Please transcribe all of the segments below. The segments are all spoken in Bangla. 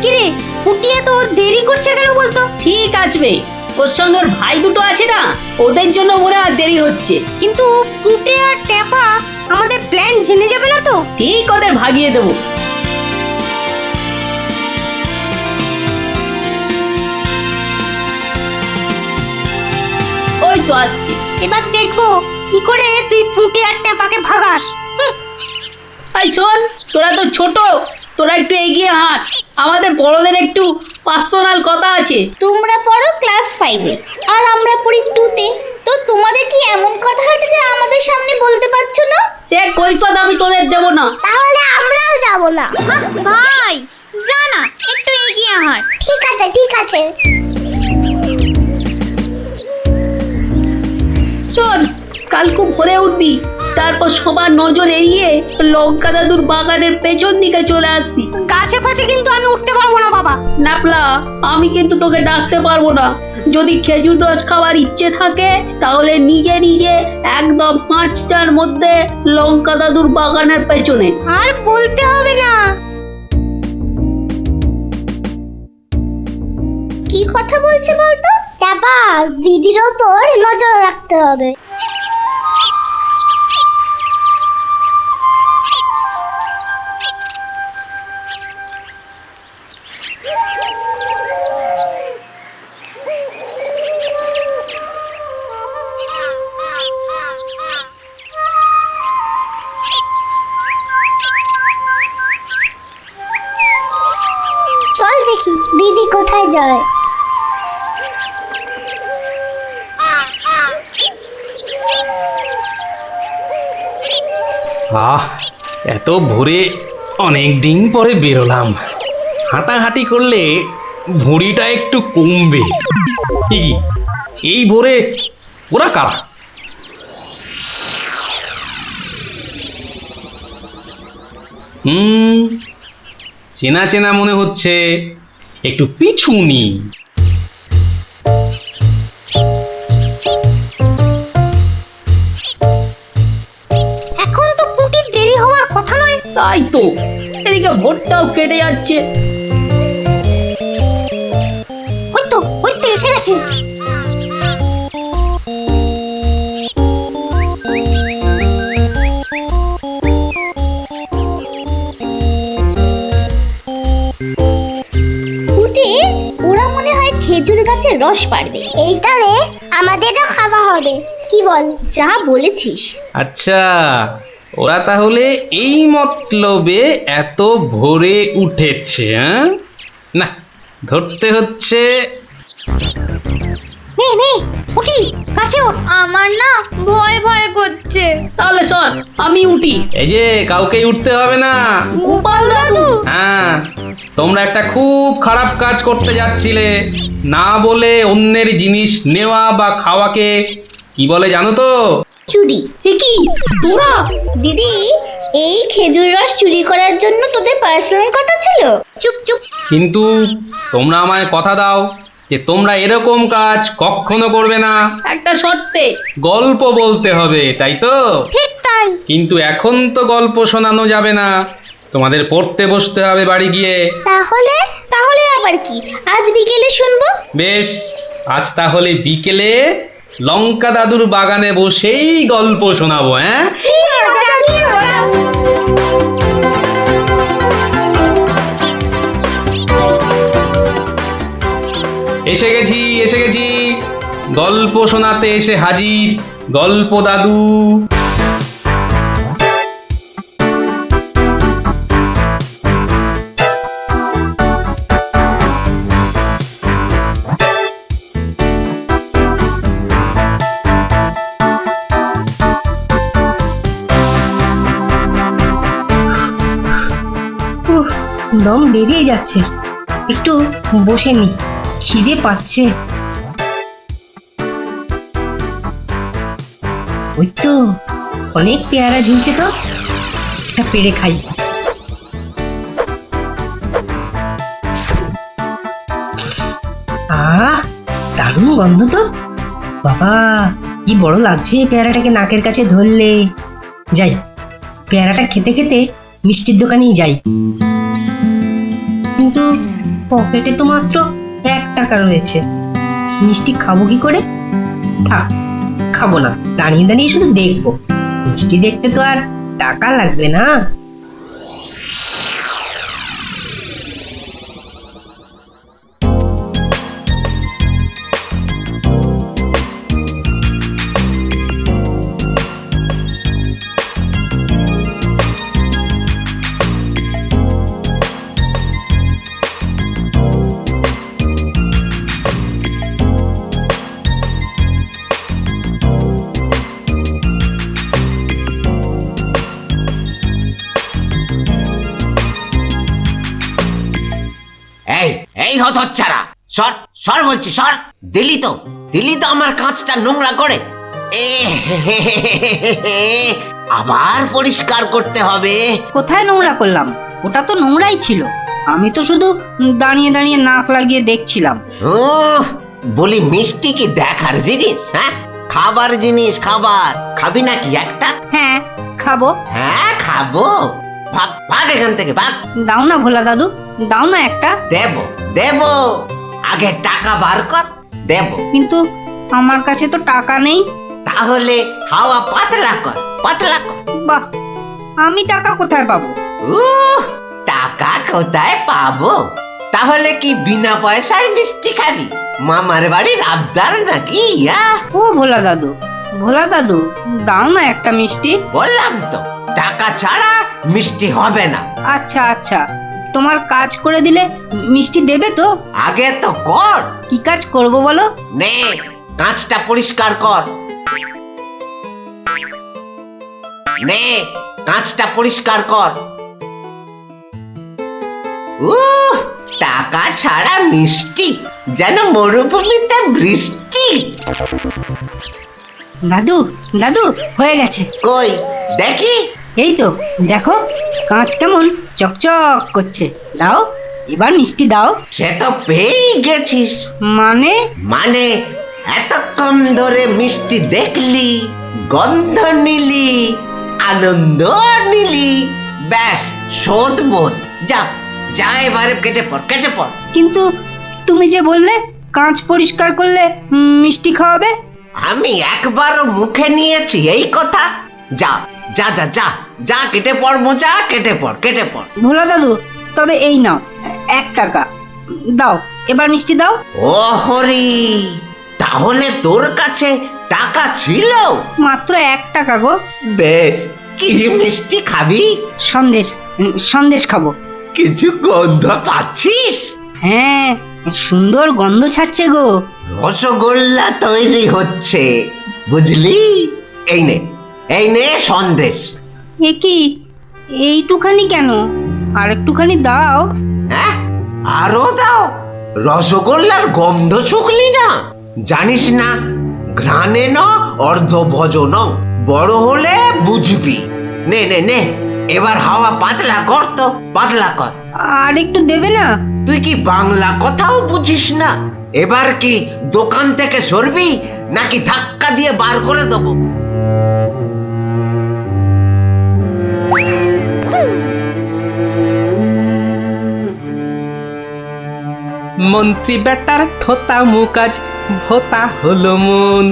কিরে ফুটিয়ে তো দেরি করছে কেন বলতো? ঠিক আসবে, ওর সঙ্গে ওর ভাই দুটো আছে না, ওদের জন্য মনে হয় দেরি হচ্ছে। কিন্তু ফুটে আর ট্যাপা আমাদের প্ল্যান জেনে যাবে না তো? ঠিক ওদের ভাগিয়ে দেবো। ওই তো আসছে। এবার দেখবো কি করে তুই ফুটে আর ট্যাপাকে ভাগাস। এই শোন, তোরা তো ছোট, তোরা একটু এগিয়ে হাঁট, আমাদের বড়দের একটু পার্সোনাল কথা আছে। তোমরা পড়ো ক্লাস 5-এ আর আমরা পড়ি 2-তে, তো তোমাদের কি এমন কথা আছে যে আমাদের সামনে বলতে পারছো না? সে কৈফত আমি তোদের দেবো না। তাহলে আমরাও যাব না। ভাই যা না, একটু এগিয়ে হাঁট। ঠিক আছে ঠিক আছে। শোন, কাল খুব ভোরে উঠবি, তারপর সবার নজর এড়িয়ে লঙ্কা দাদুর বাগানের পেছন দিকে চলে আসবি। গাছে ফাছে কিন্তু আমি উঠতে পারবো না বাবা। নাপলা, আমি কিন্তু তোকে ডাকতে পারবো না। যদি খেজুর রস খাওয়ার ইচ্ছে থাকে তাহলে নিজে নিজে একদম 5টার মধ্যে লঙ্কা দাদুর বাগানের পেছনে। আর বলতে হবে না। কি কথা বলছে বলতো? ট্যাপা, দিদির ওপর নজর রাখতে হবে। চল দেখি দিদি কোথায় যায়। এত ভোরে অনেক দিন পরে বেরোলাম, হাঁটাহাঁটি করলে ভুঁড়িটা একটু কমবে। কি এই ভোরে ওরা কারা? চেনা চেনা মনে হচ্ছে, একটু পিছু নি। এখন তো ফুটির দেরি হওয়ার কথা নয়। তাই তো, এদিকে ভোরটাও কেটে যাচ্ছে। ওই তো এসে গেছে। উঠে ওরা মনে হয় খেজুর গাছের রস পাড়বে। এইটালে আমাদেরও খাওয়া হবে, কি বল? যা বলেছিস। আচ্ছা, ওরা তাহলে এই মতলবে এত ভোরে উঠেছে। না, ধরতে হচ্ছে। নে নে ফুটি, কাছে ওঠ। আমার না ভয় ভয় করছে। তাহলে শোন, আমি উঠি। এই যে কাউকে উঠতে হবে না। গোপাল দাদু, হ্যাঁ, তোমরা একটা খুব খারাপ কাজ করতে যাচ্ছিলে। না বলে অন্যের জিনিস নেওয়া বা খাওয়াকে কি বলে জানো তো? চুরি। এ কি তোরা? দিদি, এই খেজুর রস চুরি করার জন্য তোদের পার্সোনাল কথা ছিল? চুপ চুপ। কিন্তু তোমরা আমায় কথা দাও যে তোমরা এরকম কাজ কখনো করবে না। একটা শর্তে। গল্প বলতে হবে, তাই তো? ঠিক তাই। কিন্তু এখন তো গল্প শোনানো যাবে না, তোমাদের পড়তে বসতে হবে বাড়ি গিয়ে। তাহলে তাহলে আবার কি, আজ বিকেলে শুনবো? বেশ, আজ তাহলে বিকেলে লঙ্কা দাদুর বাগানে বসেই গল্প শোনাবো। হ্যাঁ, এসে গেছি এসে গেছি, গল্প শোনাতে এসে হাজির গল্প দাদু। দম বেরিয়ে যাচ্ছে, একটু বসে নি, খিদে পাচ্ছে। ওই তো অনেক পেয়ারা ঝুলছে, তো একটা পেড়ে খাই। দারুণ গন্ধ তো। বাবা, কি বড় লাগছে পেয়ারাটাকে নাকের কাছে ধরলে। যাই, পেয়ারাটা খেতে খেতে মিষ্টির দোকানেই যাই। কিন্তু পকেটে তো মাত্র 1 টাকা রয়েছে। মিষ্টি খাবো কি করে? থাক, খাবো না, দাঁড়িয়ে দাঁড়িয়ে শুধু দেখবো। মিষ্টি দেখতে তো আর টাকা লাগবে না। এই এই হতচ্ছাড়া, সর সর বলছি, সর। দিলি তো আমার কাঁচটা নোংরা করে। এ আবার পরিষ্কার করতে হবে। কোথায় নোংরা করলাম? ওটা তো নোংরাই ছিল। আমি তো শুধু দাঁড়িয়ে দাঁড়িয়ে নাক লাগিয়ে দেখছিলাম। বলি মিষ্টি কি দেখার জিনিস? হ্যাঁ, খাবার জিনিস, খাবার। খাবি নাকি একটা? হ্যাঁ, খাবো। হ্যাঁ খাবো। ভাগ ভাগ এখান থেকে, ভাগ। দাও না ভোলা দাদু, দাও না একটা। দেব, আগে টাকা বার কর, দেব। কিন্তু আমার কাছে তো টাকা নেই। তাহলে হাওয়া পাতলা কর, পাতলা কর। বাহ, আমি টাকা কোথায় পাবো? টাকা কোথায় পাবো? তাহলে কি বিনা পয়সার মিষ্টি খাবি? মামার বাড়ির আবদার নাকি? ও ভোলা দাদু, দাও না একটা মিষ্টি। বললাম তো, টাকা ছাড়া মিষ্টি হবে না। আচ্ছা, তোমার কাজ করে দিলে মিষ্টি দেবে তো? আগে তো কর। কি কাজ করব বলো? নে, কাঁচটা পরিষ্কার কর। নে, কাঁচটা পরিষ্কার কর। টাকা ছাড়া মিষ্টি যেন মরুভূমিতে বৃষ্টি। দাদু হয়ে গেছে। কই দেখি। এই তো দেখো, কাঁচ কেমন চকচক করছে। দাও, এবার মিষ্টি দাও। সে তো পেয়েই গেছিস। মানে এতক্ষণ ধরে মিষ্টি দেখলি, গন্ধ নিলি, আনন্দ নিলি, ব্যাস শোধ বোধ। যা এবারে কেটে পড়। কিন্তু তুমি যে বললে কাঁচ পরিষ্কার করলে মিষ্টি খাওয়াবে। আমি একবারও মুখে নিয়েছি এই কথা? যা কেটে পড় মোচা, কেটে পড়। ভোলা দাদু, তবে এই নাও 1 টাকা দাও, এবার মিষ্টি দাও। ও হরি, তাহলে তোর কাছে টাকা ছিল? মাত্র 1 টাকা গো। বেশ, কি মিষ্টি খাবি? সন্দেশ খাবো। কিছু গন্ধ পাচ্ছিস? হ্যাঁ, সুন্দর গন্ধ ছাড়ছে গো। রসগোল্লা তৈরি হচ্ছে, বুঝলি? এই নে সন্দেশ। এ কি, এইটুখানি কেন? আর একটুখানি দাও। হ্যাঁ, আরো দাও। রসগোল্লার গন্ধ শুকলি না? জানিস না, ঘ্রাণে ন অর্ধ ভজন, বড় হলে বুঝবি। নে, এবার হাওয়া পাতলা কর তো, পাতলা কর। আর একটু দেবে না? তুই কি বাংলা কথাও বুঝিস না? এবার কি দোকান থেকে সরবি নাকি ধাক্কা দিয়ে বার করে দেবো? মন্ত্রী বেটার থোতা মুকাজ ভোতা হলো মন।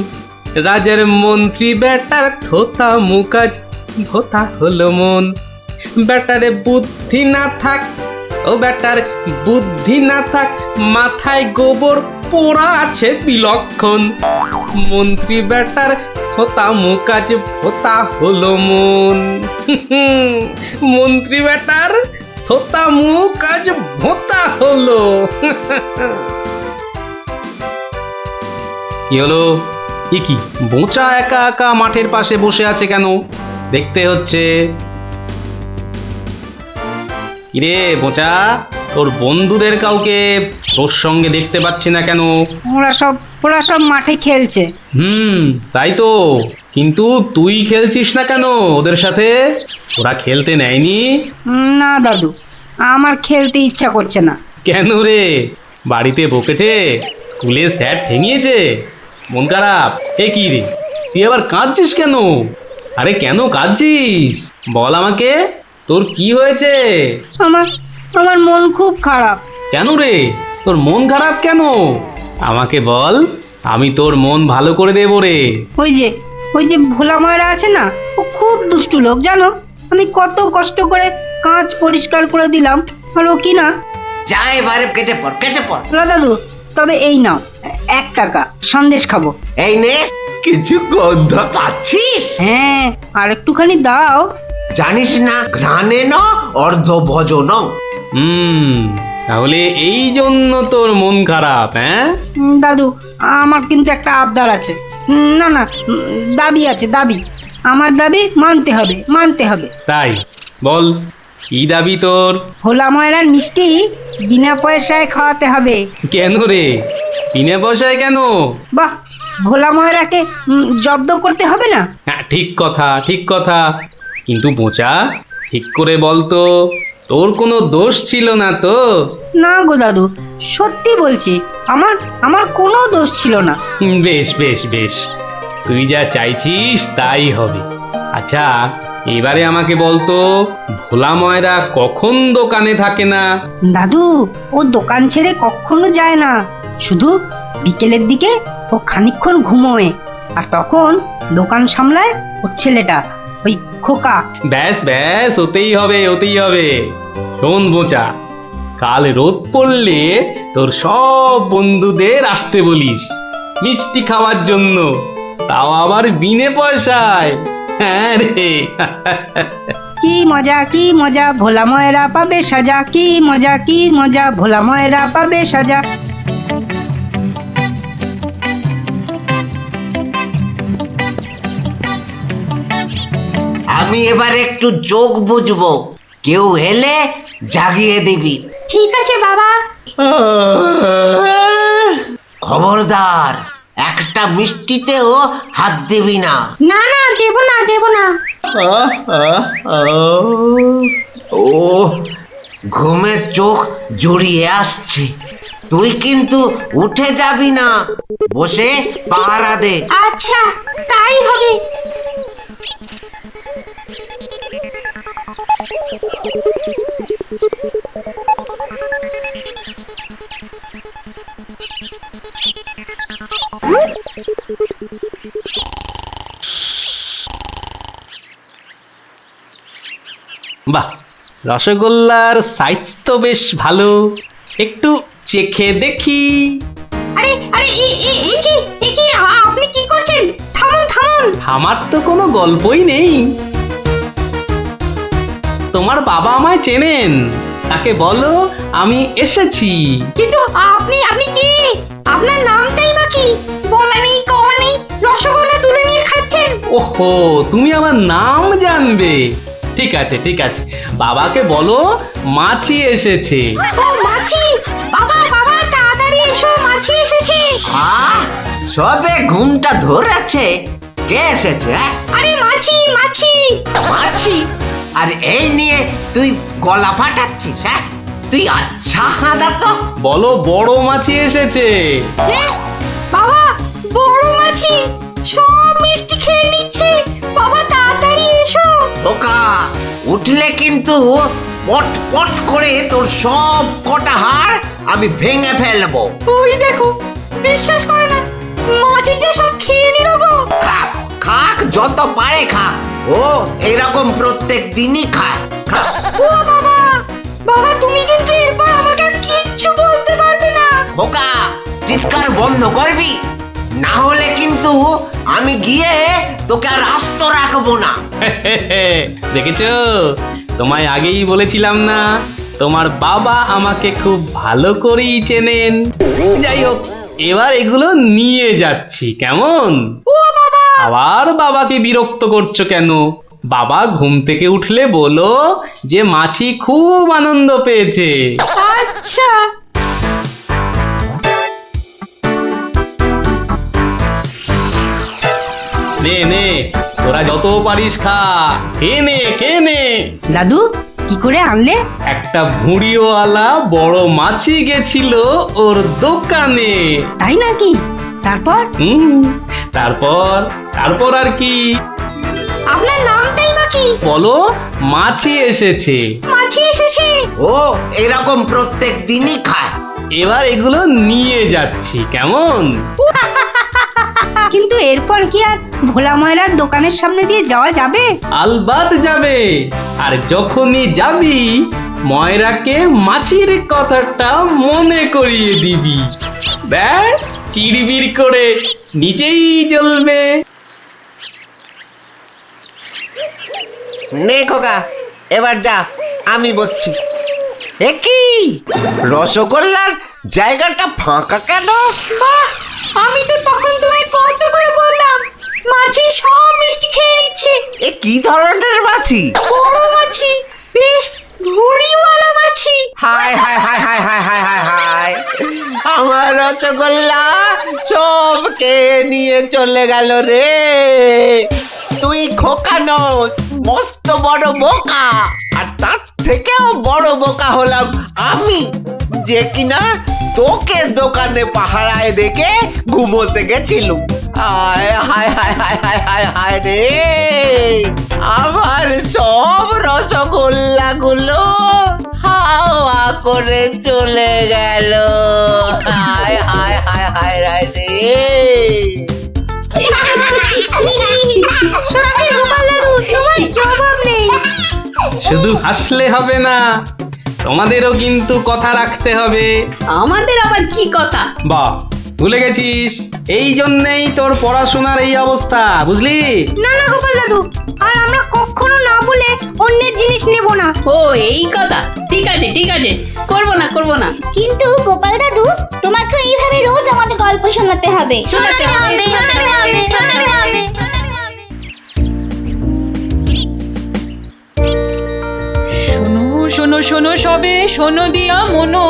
রাজার মন্ত্রী বেটার থোতা মুকাজ ভোতা হলো মন। বেটারে বুদ্ধি না থাক, ও বেটার বুদ্ধি না থাক, মাথায় গোবর পোড়া আছে বিলক্ষণ। মন্ত্রী বেটার থোতা মুকাজ ভোতা হলো মন। মন্ত্রী বেটার থোতা মুকাজ ভোতা হলো। কি হলো? কি বোঁচা একা একা মাঠের পাশে বসে আছে কেন? দেখতে হচ্ছে। কিরে বোঁচা, তোর বন্ধুদের কাউকে তোর সঙ্গে দেখতে পাচ্ছি না কেন? ওরা সব মাঠে খেলছে। তাই তো, কিন্তু তুই খেলছিস না কেন ওদের সাথে? ওরা খেলতে নেয়নি? না দাদু, আমার খেলতে ইচ্ছা করছে না। কেন রে, বাড়িতে বকেছে? স্কুলে স্যার ঠেঙিয়েছে? মন খারাপ? এ কি রে, তুই আবার কাঁদছিস কেন? আরে কেন কাঁদছিস বল আমাকে, তোর কি হয়েছে? আমার মন খুব খারাপ। কেন রে, তোর মন খারাপ কেন? আমাকে বল, আমি তোর মন ভালো করে দেবো রে। ওই যে ভোলা ময়রা আছে না, ও খুব দুষ্টু লোক জানো। আমি কত কষ্ট করে কাঁচ পরিষ্কার করে দিলাম, আর ও কি না। যা এবারে কেটে পড়, কেটে পড়। ভোলা দাদু, তবে এই নাও 1 টাকা, সন্দেশ খাবো। এই নে, কিছু গন্ধ পাচ্ছিস? হ্যাঁ, আর একটুখানি দাও। জানিস না, ঘ্রাণে ন অর্ধ ভজন। তাহলে এই জন্য তোর মন খারাপ? হ্যাঁ দাদু, আমার কিন্তু একটা আবদার আছে। না না, দাবি আছে, দাবি। আমার দাবি মানতে হবে, মানতে হবে। তাই বল, কি দাবি তোর? ভোলা ময়রার মিষ্টি বিনা পয়সায় খাওয়াতে হবে। কেন রে, বিনা পয়সায় কেন? বাহ, ভোলা ময়রাকে জব্দ করতে হবে না? হ্যাঁ, ঠিক কথা, ঠিক কথা। কিন্তু বোচা, ঠিক করে বল তো, তোর কোনো দোষ ছিল না তো? না গো দাদু, সত্যি বলছি, আমার কোনো দোষ ছিল না। বেশ বেশ বেশ, তুই যা চাইছিস তাই হবে। আচ্ছা, এবারে আমাকে বলতো, ভোলা ময়রা কখন দোকানে থাকে না? দাদু, ও দোকান ছেড়ে কখনো যায় না, শুধু বিকেলের দিকে ও খানিকক্ষণ ঘুমোয়, আর তখন দোকান সামলায় ওর ছেলেটা, ওই খোকা। ব্যাস ব্যাস, ওতেই হবে, ওতেই হবে। শোন বোচা, কাল রোদ পড়লে তোর সব বন্ধুদের আসতে বলিস মিষ্টি খাওয়ার জন্য, তাও আবার বিনে পয়সায়। হ্যাঁ রে। কি মজা, কি মজা, ভোলা ময়রা পাবে সাজা, কি মজা, কি মজা, ভোলা ময়রা পাবে সাজা। আমি এবার একটু চোখ বুঝবো, কেউ এলে জাগিয়ে দিবি। ঠিক আছে বাবা। খবরদার, একটা মিষ্টিতেও হাত দিবি না। না না, দেব না, দেব না। ও, ঘুমের চোখ জড়িয়ে আসছে। তুই কিন্তু উঠে যাবি না, বসে পাহারা দে। আচ্ছা, তাই হবে। বাহ, রসগোল্লার সাইজ তো বেশ ভালো, একটু চেখে দেখি। আরে আরে, আপনি কি করছেন? থামুন, থামুন। আমার তো কোনো গল্পই নেই। তোমার বাবা আমায় চেনেন, তাকে বলো আমি এসেছি। কিন্তু আপনি কি? আপনার নামটাই বা কি? বলা নেই, কওয়া নেই, রসগোল্লা তুলে নিয়ে খাচ্ছেন। ওহো, তুমি আমার নাম জানবে? ঠিক আছে ঠিক আছে, বাবাকে বলো মাছি এসেছে। ও মাছি! বাবা বাবা, তাড়াতাড়ি এসো, মাছি এসেছে। সবে ঘুমটা ধরেছে, কে এসেছে? আরে মাছি, মাছি। মাছি? আর এই নিয়ে তুই গলা ফাটাচ্ছিস? হ্যাঁ, তুই আচ্ছা হাঁদা তো। বলো বড় মাছি এসেছে। বাবা, বড় মাছি সব মিষ্টি খেয়ে নিচ্ছে। বাবা তাড়াতাড়ি এসো। ওকা, উঠলে কিন্তু পট পট করে তোর সব কটা হাড় আমি ভেঙে ফেলবো। ওই দেখো, বিশ্বাস করে না, মাছি যে সব খেয়ে নিল গো। খাক খাক, যত পারে খাক। ও এরকম প্রত্যেক দিনই খায়। খাক। ও বাবা, বাবা তুমি কিন্তু এরপর আমাকে কিচ্ছু বলতে পারবে না। বোকা, চিৎকার বন্ধ করবি, না হলে কিন্তু আমি গিয়ে তোকে আর আস্ত রাখবো না। দেখেছো, তোমায় আগেই বলেছিলাম না, তোমার বাবা আমাকে খুব ভালো করেই চেনেন। যাই হোক, এবার এগুলো নিয়ে যাচ্ছি, কেমন? আবার বাবাকে বিরক্ত করছো কেন? বাবা ঘুম থেকে উঠলে বলো যে মাছি খুব আনন্দ পেয়েছে। আচ্ছা। নে নে, তোরা যত পারিস খা, খেয়ে নে, খেয়ে নে। দাদু, কি করে আনলে? একটা ভুঁড়িওয়ালা বড় মাছি গেছিল ওর দোকানে। তাই নাকি? তারপর? তারপর তারপর আর কি? আপনার নামটাই বা কি? বলো, মাছি এসেছে। মাছি এসেছে? শেষে। ও এরকম প্রত্যেক দিনই খায়। এবার এগুলো নিয়ে যাচ্ছি, কেমন? কিন্তু এরপর কি আর ভোলা ময়রার দোকানের সামনে দিয়ে যাওয়া যাবে? আলবাত যাবে। আর যখনই যাবি ময়রাকে মাছির কথাটা মনে করিয়ে দিবি। ব্যাস চিড়বিড় করে নিজেই জ্বলবে। নে খোকা, এবার যা, আমি বসছি। এ কি রসগোল্লার জায়গাটা ফাঁকা কেন? আমি তো তখন তোমায় কত করে বললাম, মাছি সব মিষ্টি খেয়ে নিচ্ছে। এ কি ধরনের মাছি? বড় মাছি, বেশ ভুঁড়িওয়ালা মাছি। হায় হায় হায় হায় হায় হায় হায় হায়, আমার রসগোল্লা সব কে নিয়ে চলে গেল রে। তুই খোকা নস, মস্ত বড় বোকা। আর তার থেকেও বড় বোকা হলাম আমি, যে কিনা তোকে দোকানে পাহারায় রেখে ঘুমোতে গেছিলুম। হায় হায় হায় হায় হায় হায় হায় রে, আমার সব রসগোল্লা গুলো হাওয়া করে চলে গেল। হায় হায় হায় হায় হায় রে। সত্যি গোপাল দাদু, তোমার জবাব নেই। শুধু হাসলে হবে না, তোমাদেরও কিন্তু কথা রাখতে হবে। আমাদের আবার কি কথা? বাহ, ভুলে গেছিস? এই জন্যেই তোর পড়াশোনার এই অবস্থা, বুঝলি? না না গোপাল দাদু, আর আমরা কখনো না বলে অন্যের জিনিস নেব না। ও এই কথা, ঠিক আছে ঠিক আছে, করবো না করবো না। কিন্তু গোপাল দাদু, তোমাকে এইভাবে রোজ আমাদের গল্প শোনাতে হবে। শোনাতে হবে, শোনাতে হবে, শোনাতে হবে। শোনো শোনো শোনো সবে, শোনো দিয়া মনো,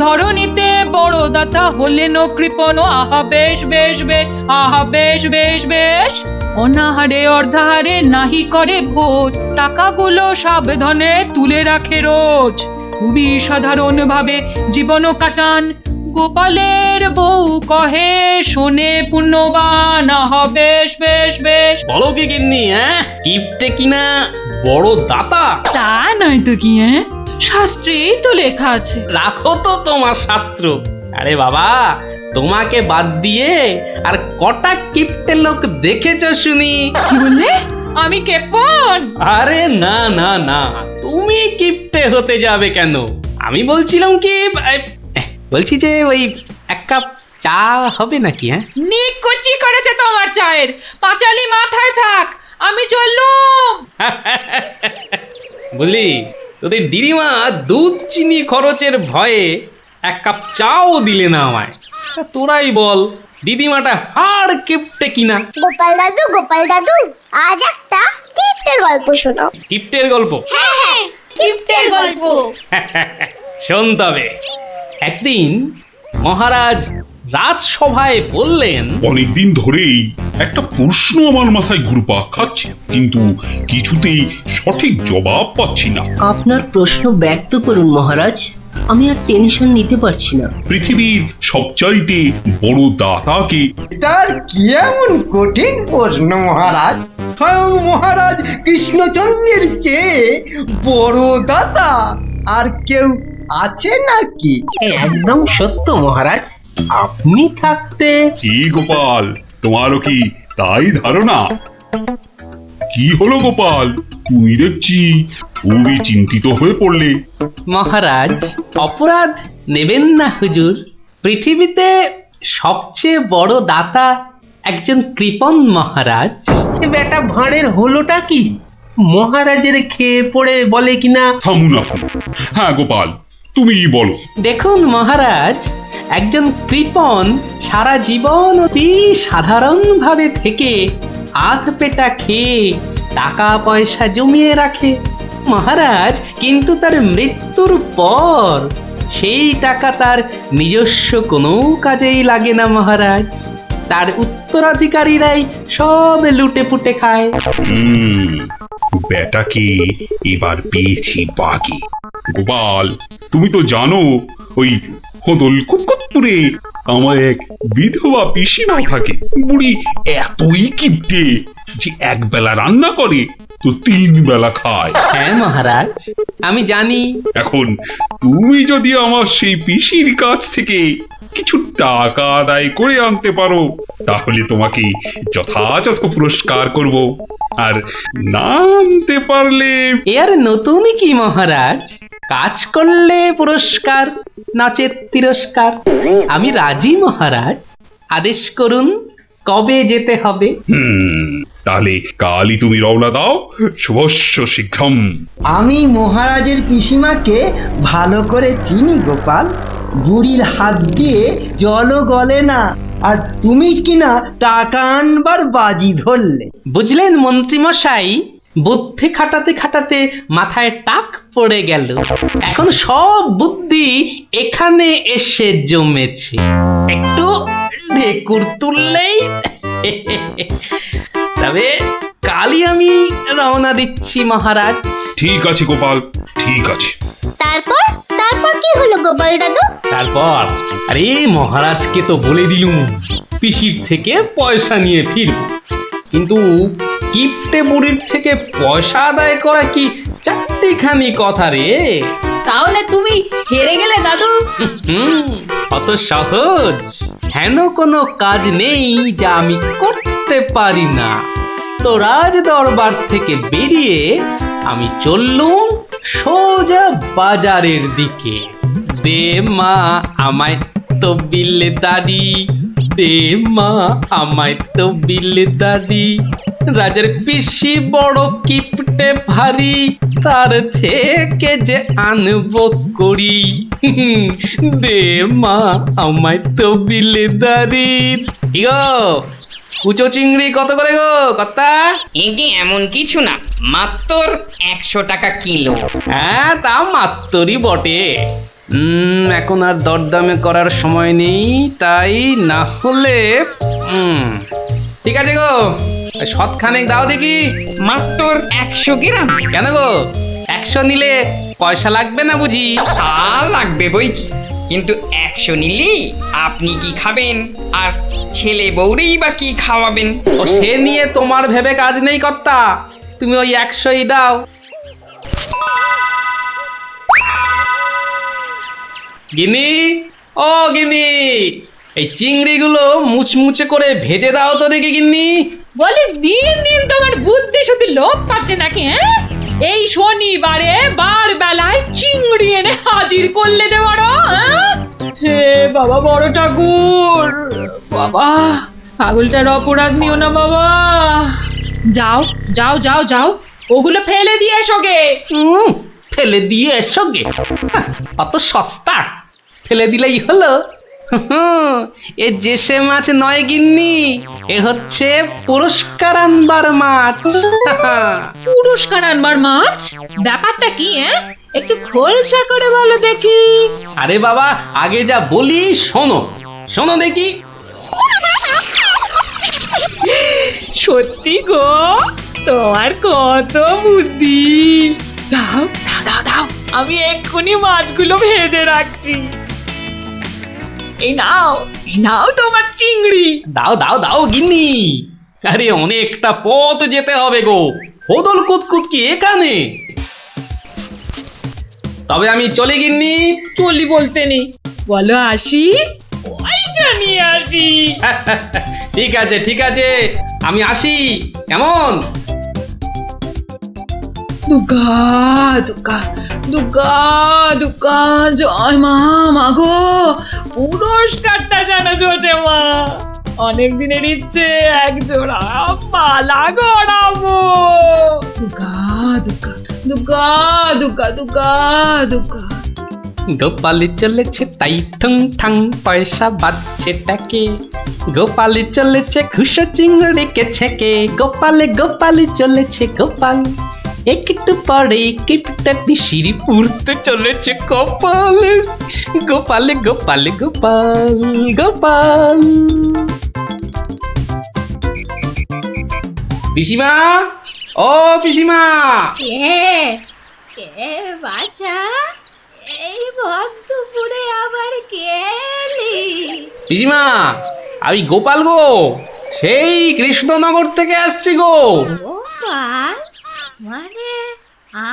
ধরণীতে বড় দাতা হলেন কৃপণ। আহা বেশ বেশ বেশ, আহা বেশ বেশ বেশ, অনাহারে অর্ধাহারে নাহি করে ভোজ, টাকাগুলো সাবধানে তুলে রাখে রোজ। খুবই সাধারণ ভাবে জীবন কাটান, গোপালের বউ কহে শোনে পুণ্যবান। আহা বেশ বেশ বেশ। বলো কি গিন্নি, হ্যাঁ? কিপটে কিনা বড় দাতা? তা নয় তো কি, হ্যাঁ, শাস্ত্রেই তো লেখা আছে। রাখো তো তোমার শাস্ত্র। আরে বাবা, তোমাকে বাদ দিয়ে আর কটা কিপটে লোক দেখেছ শুনি? কি বললে? আমি কেপন? আরে না না না, তুমি কিপটে হতে যাবে কেন? আমি বলছিলাম কি, বলছি যে ওই এক কাপ চা হবে নাকি? হ্যাঁ, নিকুচি করেছে তোমার চায়ের, পাঁচালি মাথায় থাক, আমি চললুম। বলি তোদের দিদিমা দুধ চিনি খরচের ভয়ে এক কাপ চাও দিলে না আমায়। তা তোরাই বল, দিদিমাটা হাড় কিপটে কিনা? গোপাল দাদু, আজ একটা কিপ্টের গল্প শোনো। কিপটের গল্প? হ্যাঁ হ্যাঁ, কিপ্টের গল্প। শোন তবে। একদিন মহারাজ রাজসভায় বললেন, অনেকদিন ধরেই একটা প্রশ্ন আমার মাথায় ঘুরপাক খাচ্ছে, কিন্তু কিছুতেই সঠিক জবাব পাচ্ছি না। আপনার প্রশ্ন ব্যক্ত করুন মহারাজ, আমি আর টেনশন নিতে পারছি না। পৃথিবীর সবচাইতে বড় দাতাকে? এটার কি এমন কঠিন প্রশ্ন মহারাজ? স্বয়ং মহারাজ কৃষ্ণচন্দ্রের চেয়ে বড় দাতা আর কেউ আছে নাকি? একদম সত্য মহারাজ, আপনি থাকতে। কি গোপাল, তোমারও কি তাই ধারণা? কি হলো গোপাল, তুমি দেখছি খুবই চিন্তিত হয়ে পড়লে। মহারাজ অপরাধ নেবেন না হুজুর, পৃথিবীতে সবচেয়ে বড় দাতা একজন কৃপণ মহারাজ। বেটা ভাঁড়ের হলোটা কি? মহারাজের খেয়ে পড়ে বলে কিনা। থামুন আপনি। হ্যাঁ গোপাল, তুমি বলো। দেখুন মহারাজ, একজন কৃপণ সারা জীবন অতি সাধারণভাবে থেকে আধ পেটা খেয়ে টাকা পয়সা জমিয়ে রাখে মহারাজ, কিন্তু তার মৃত্যুর পর সেই টাকা তার নিজস্ব কোনো কাজেই লাগে না মহারাজ। তার উত্তরাধিকারীরাই সব লুটে পুটে খায়। বেটাকে এবার পেয়েছি বাগে। গোপাল, তুমি তো জানো ওই হোদল কুতকুতপুরে আমার এক বিধবা পিসিমা থাকে। বুড়ি এতই কিপটে যে এক বেলা রান্না করে তো 3 বেলা খায়। হ্যাঁ মহারাজ, আমি জানি। এখন তুমি যদি আমার সেই পিসির কাছ থেকে কিছু টাকা আদায় করে আনতে পারো তাহলে তোমাকে যথাযথ পুরস্কার করব, আর না আনতে পারলে এর নতুন কি মহারাজ? কাজ করলে পুরস্কার, নাচের তিরস্কার। আমি রাজি মহারাজ। আদেশ করুন কবে যেতে হবে। তাহলে কালই তুমি রওনা দাও, শুভস্য শীঘ্রম। আমি মহারাজের পিসিমাকে ভালো করে চিনি গোপাল। বুড়ির হাত দিয়ে জলও গলে না, আর তুমি কিনা টাকা আনবার বাজি ধরলে। বুঝলেন মন্ত্রী মশাই, বুদ্ধি খাটাতে খাটাতে মাথায় টাক পড়ে গেল। এখন সব বুদ্ধি এখানে এসে জমেছে। একটু ঢেকুর তুললেই তবে কালই আমি রওনা দিচ্ছি মহারাজ। ঠিক আছে গোপাল, ঠিক আছে। তারপর তারপর কি হলো গোপাল দাদু? তারপর আরে মহারাজকে তো বলে দিলুম পিসির থেকে পয়সা নিয়ে ফিরব, কিন্তু কিপটে বুড়ির থেকে পয়সা আদায় করা কি চারটিখানি কথা রে। তাহলে তুমি হেরে গেলে দাদু। অত সহজ হেন কোনো কাজ নেই যা আমি করতে পারি না। তো রাজ দরবার থেকে বেরিয়ে আমি চললুম সোজা বাজারের দিকে। দে মা আমায় তো বিলে দাদি, দে মা আমায় তো বিলে দাদি। রাজার পিসি বড় কিপটে ভারী, তার থেকে যে আনবো করি। দে মা আমায় তো বিলে দাদি। ইগো কুচো চিংড়ি কত করে গো কর্তা? এটি এমন কিছু না, মাত্র 100 টাকা কিলো। হ্যাঁ তা মাত্রই বটে। এখন আর দরদামে করার সময় নেই, তাই না হলে ঠিক আছে গো, শতখানেক দাও দেখি। মাত্র 100 গ্রাম। কেন গো, 100 নিলে পয়সা লাগবে না বুঝি? তা লাগবে বইছি, কিন্তু 100 নিলেই আপনি কি খাবেন আর ছেলে বউরেই বা কি খাওয়াবেন? ও সে নিয়ে তোমার ভেবে কাজ নেই কর্তা, তুমি ওই 100ই দাও। গিনি, ও গিনি, এই চিংড়িগুলো মুচমুচে করে ভেজে দাও তো দেখি গিন্নি। বলে দিন দিন তোমার বুদ্ধি শুধু লোভ পাচ্ছে নাকি? হ্যাঁ, এই শনিবারে বার বেলায় চিংড়ি এনে হাজির করলে যে বড়। হে বাবা বড় ঠাকুর, বাবা পাগলটার অপরাধ নিও না বাবা। যাও যাও যাও যাও, ওগুলো ফেলে দিয়ে এসো গে। ফেলে দিয়ে এসো গে? অত সস্তা? ফেলে দিলেই হলো? এ জেসে মাছ নয় গিন্নি, এ হচ্ছে পুরস্কার আনবার মাছ। পুরস্কার আনবার মাছ? ব্যাপারটা কি? একটু খোলসা করে বলো দেখি। আরে বাবা, আগে যা বলি শোনো, শোনো দেখি। সত্যি গো, তোমার কত বুদ্ধি। দাও দাও দাও দাও, আমি এক্ষুনি মাছগুলো ভেজে রাখছি। এই নাও তোমার চিংড়ি। দাও দাও দাও গিন্নি। আরে অনেকটা পথ যেতে হবে গো, হোদল কুতকুত কি এখানে? তবে আমি চলে গিন্নি। চলি বলতে নেই, বলো আসি, পয়সা নিয়ে আসি। ঠিক আছে ঠিক আছে, আমি আসি। কেমন? দুর্গা দুর্গা দুর্গা দুর্গা, জয় মা। মাগো পুরস্কারটা যেন জোটে মা। অনেক দিনের ইচ্ছে, এক জোড়া মালা গড়াবো। দুর্গা দুর্গা দুর্গা দুর্গা দুর্গা দুর্গা। গোপালি চলেছে তাই ঠং ঠাং, পয়সা বাজছে টাকে। গোপালি চলেছে খুশো চিংড়িকে ছেকে। গোপালে গোপালি চলেছে গোপাল, একটু পরে কিপটা পিসিরি পুরতে চলেছে কপাল। গোপালে গোপালে গোপাল গোপাল। পিসিমা, ও পিসিমা। কে বাছা, এই ভক্তপুরে আবার কে এলি? পিসিমা, আমি গোপাল গো, সেই কৃষ্ণনগর থেকে আসছি গো। গোপাল মানে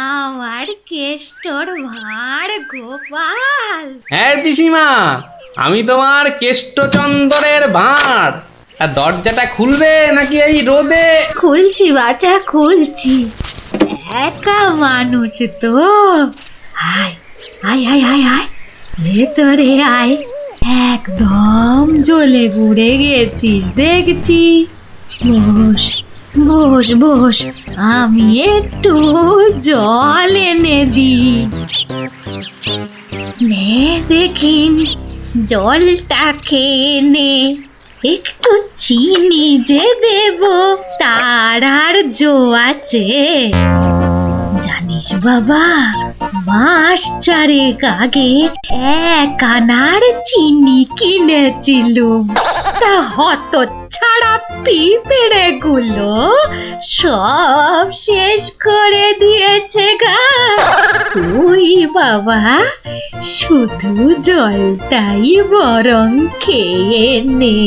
আমার কেষ্টর ভাঁড় গোপাল। হ্যাঁ পিসিমা, আমি তোমার কেষ্টচন্দরের ভাঁড়। আর দরজাটা খুলবে নাকি এই রোদে? খুলছি বাচ্চা খুলছি, একা মানুষ তো। আয় আয় আয় আয় আয়, ভেতরে আয়। একদম জ্বলে পুড়ে গেছিস দেখছি। বস বস বস, আমি একটু জল এনে দিই। নে দেখিন, জলটা খেয়ে নে। একটু চিনি যে দেব তার আর জো আছে? জানিস বাবা, মাস চারেক আগে 1 আনার চিনি কিনেছিলুম, তা হত ছাড়া পিঁপড়ে গুলো সব শেষ করে দিয়েছে গা। তুই বাবা শুধু জলটাই বরং খেয়ে নে।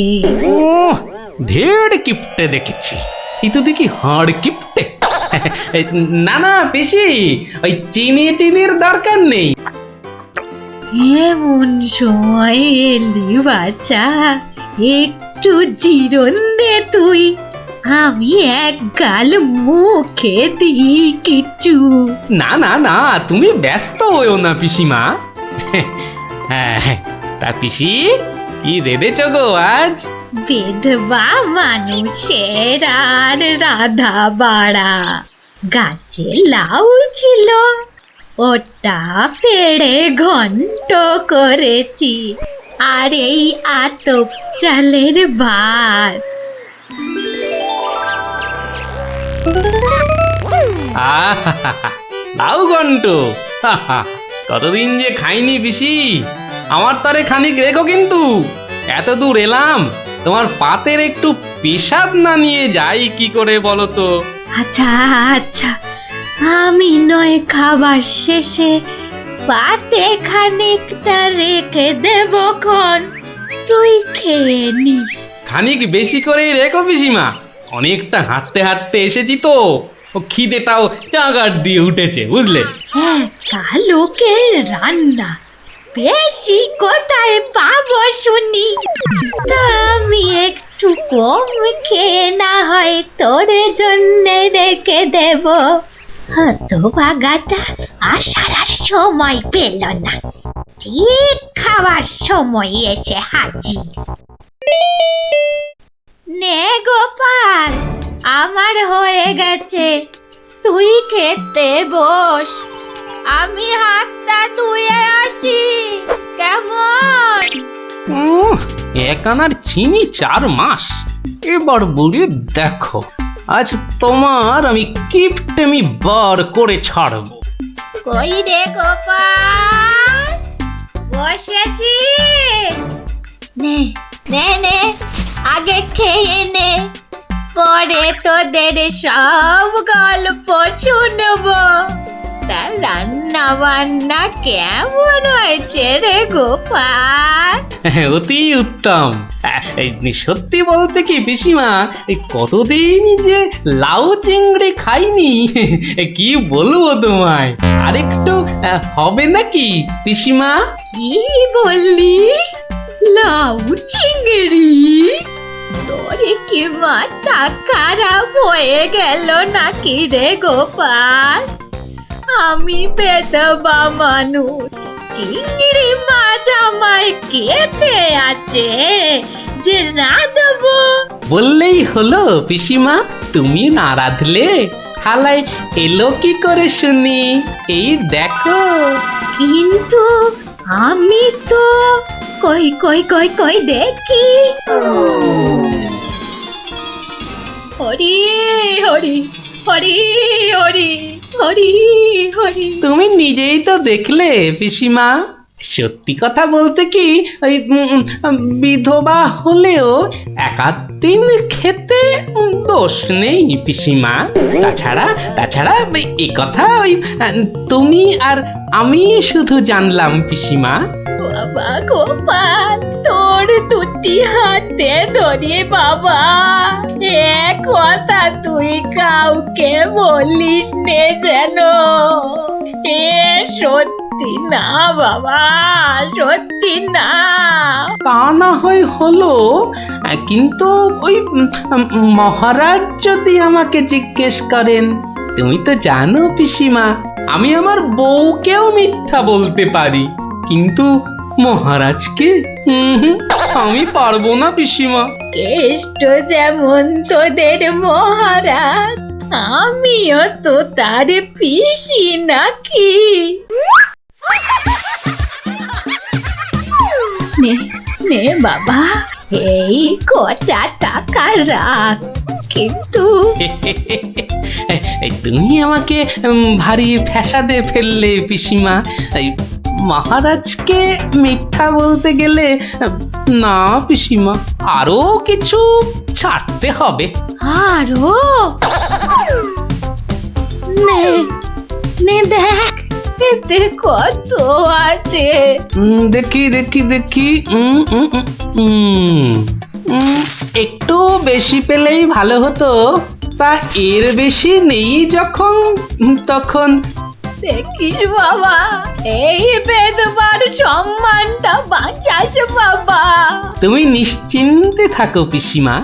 ও, ঢের কিপটে দেখেছি, এই তো দেখি হাড় কিপটে। না না পিসি, ওই চিনি টিনির দরকার নেই। এমন সময় এলি বাচ্চা, একটু জিরন দে তুই। আমি এক গাল মুখে দিই কিছু। না না না, তুমি ব্যস্ত হইও না পিসিমা। হ্যাঁ, তা পিসি কি রেঁধেছ গো আজ? বেধবা মানুষের আর রাধা বাড়া। গাছে লাউ ছিল, ওটা পেড়ে ঘন্ট করেছি। আর এই আতপ চালের ভাত। লাউ ঘন্ট, কতদিন যে খাইনি পিসি। আমার তরে খানিক রেখো কিন্তু। এত দূর এলাম, তোমার পাতের একটু পেশাব না নিয়ে যাই কি করে বলো তো? আচ্ছা আচ্ছা, আমি নয় খাবার শেষে পাতে খানিকটা রেখে দেব খন, তুই খেয়ে নিস। খানিক বেশি করে রেখো পিসিমা, অনেকটা হাঁটতে হাঁটতে এসেছি তো, ও খিদেটাও চাগার দিয়ে উঠেছে বুঝলে। হ্যাঁ, লোকের রান্না বেশি কোথায় পাবো শুনি? তা আমি একটু কম খেয়ে না হয় তোর জন্য রেখে দেব। হতভাগাটা আসার আর সময় পেল না, ঠিক খাবার সময় এসে হাজির। নে গোপাল, আমার হয়ে গেছে, তুই খেতে বস। আমি হাতটা ধুয়ে আসি, কেমন? 1 আনার চিনি 4 মাস। এবার বুড়ি দেখো, আজ তোমার আমি কিপটেমি বার করে ছাড়বো। কই রে গোপাল, বসেছি? নে নে নে, আগে খেয়ে নে, পরে তোদের সব গল্প শুনবো। তা রান্না বান্না কেমন হয়েছে রে গোপাল? অতি উত্তম। সত্যি বলতে কি পিসিমা, কতদিন যে লাউ চিংড়ি খাইনি, কি বলবো তোমায়। আরেকটু হবে নাকি পিসিমা? কি বললি? লাউ চিংড়ি? তোরে কি মাথা খারাপ হয়ে গেল নাকি রে গোপাল? আমি বেদবা মানুষ, চিংড়ি মাছ আমায় খেতে আছে যে রাঁধবো? বললেই হলো পিসিমা, তুমি না রাঁধলে থালায় এলো কি করে শুনি? এই দেখো। কিন্তু আমি তো কই কই কই কই দেখি। হরি হরি হরি হরি হরি হরি। তুমি নিজেই তো দেখলে পিসিমা। সত্যি কথা বলতে কি, ওই বিধবা হলেও 1 দিন খেতে দোষ নেই পিসিমা। তাছাড়া এ কথা ওই তুমি আর আমি শুধু জানলাম পিসিমা। বাবা গোপাল, তোর দুটি হাতে ধরে বাবা, এক কথা তুই কাউকে বলিস নে যেন। এ সত্যি না বাবা, সত্যি না। তা না হয় হলো, কিন্তু ওই মহারাজ যদি আমাকে জিজ্ঞেস করেন, তুমি তো জানো পিসিমা, আমি আমার বউকেও মিথ্যা বলতে পারি, কিন্তু মহারাজকে আমি পারবো না পিসিমা। কেষ্ট যেমন তোদের মহারাজ, আমিও তো তার পিসি নাকি। নে নে বাবা, এই কটা টাকা রাখ, কিন্তু এই তুমি আমাকে ভারী ফ্যাসাদে ফেললে পিসিমা। এই মহারাজকে মিথ্যা বলতে গেলে না পিসিমা, আরো কিছু ছাড়তে হবে। আরো নে নে দেখ, এতে কত আছে। দেখি দেখি দেখি, একটু বেশি পেলেই ভালো হতো, তা এর বেশি নেই যখন, তখন দেখিস বাবা, এই বেদবার সম্মানটা বাঁচাস বাবা। তুমি নিশ্চিন্তে থাকো পিসিমা,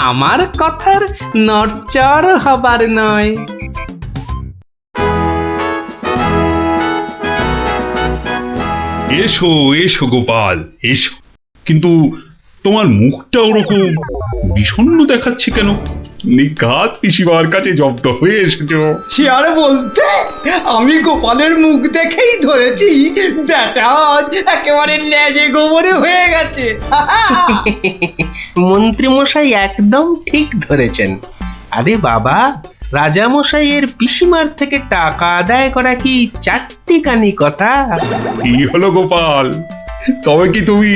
আমার কথার নড়চড় হবার নয়। এসো এসো গোপাল, এসো। কিন্তু তোমার মুখটা ওরকম বিষণ্ণ দেখাচ্ছে কেন? নিঘাত পিসিমার কাছে জব্দ হয়ে এসেছো। সে আর বলতে, আমি গোপালের মুখ দেখেই ধরেছি ব্যাটা আজ একেবারে লেজে গোবরে হয়ে গেছে। মন্ত্রী মশাই একদম ঠিক ধরেছেন। আরে বাবা, রাজা মশাইয়ের পিসিমার থেকে টাকা আদায় করা কি চারটিখানি কথা? কি হলো গোপাল, তবে কি তুমি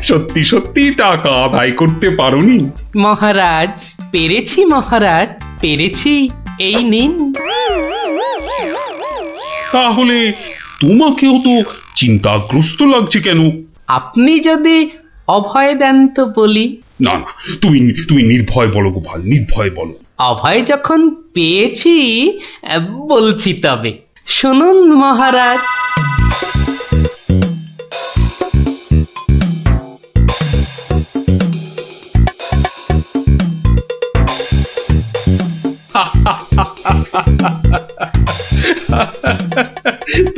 সত্যি সত্যি টাকা আদায় করতে পারোনি? মহারাজ, পেরেছি মহারাজ, পেরেছি, এই নিন। তাহলে তোমাকেও তো চিন্তাগ্রস্ত লাগছে কেন? আপনি যদি অভয় দেন তো বলি। না না, তুমি তুমি নির্ভয় বলো গোপাল, নির্ভয় বলো। অভয় যখন পেয়েছি, বলছি তবে শুনুন মহারাজ।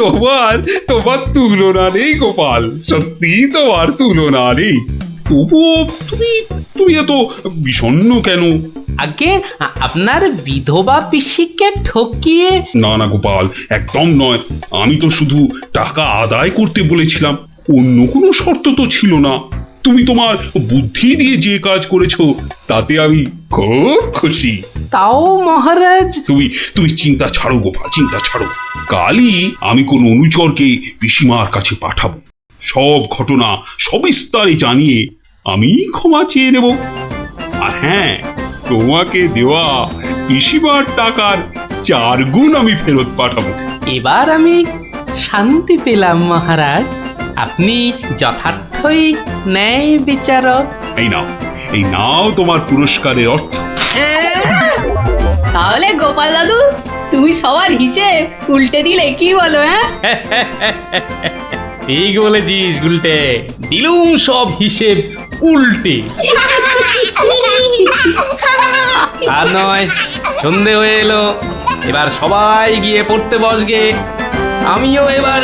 তোমার তোমার তুলনা নেই গোপাল, সত্যি তোমার তুলনা নেই। তবুও তুমি তুমি এত বিষণ্ণ কেন? আগে আপনার বিধবা পিসিকে ঠকিয়ে। না না গোপাল, একদম নয়। আমি তো শুধু টাকা আদায় করতে বলেছিলাম, অন্য কোনো শর্ত তো ছিল না। তুমি তোমার বুদ্ধি দিয়ে যে কাজ করেছো তাতে আমি খুব খুশি। তাও মহারাজ। তুমি তুমি চিন্তা ছাড়ো গোপাল, চিন্তা ছাড়ো। কালই আমি কোন অনুচরকে পিসিমার কাছে পাঠাবো, সব ঘটনা সবিস্তারে জানিয়ে আমি ক্ষমা চেয়ে নেব। আর হ্যাঁ, তোমাকে দেওয়া পিসিমার টাকার 4 গুণ আমি ফেরত পাঠাবো। এবার আমি শান্তি পেলাম মহারাজ, আপনি যথার্থই ন্যায় বিচারক। এই নাও তোমার পুরস্কারের অর্থ। তাহলে গোপাল দাদু, তুমি সবার হিসেব উল্টে দিলে, কি বলো? হ্যাঁ, ঠিক বলেছিস গুলটে, দিলুম সব হিসেব উল্টে। আর নয়, সন্ধে হয়ে এলো, এবার সবাই গিয়ে পড়তে বসগে। আমিও এবার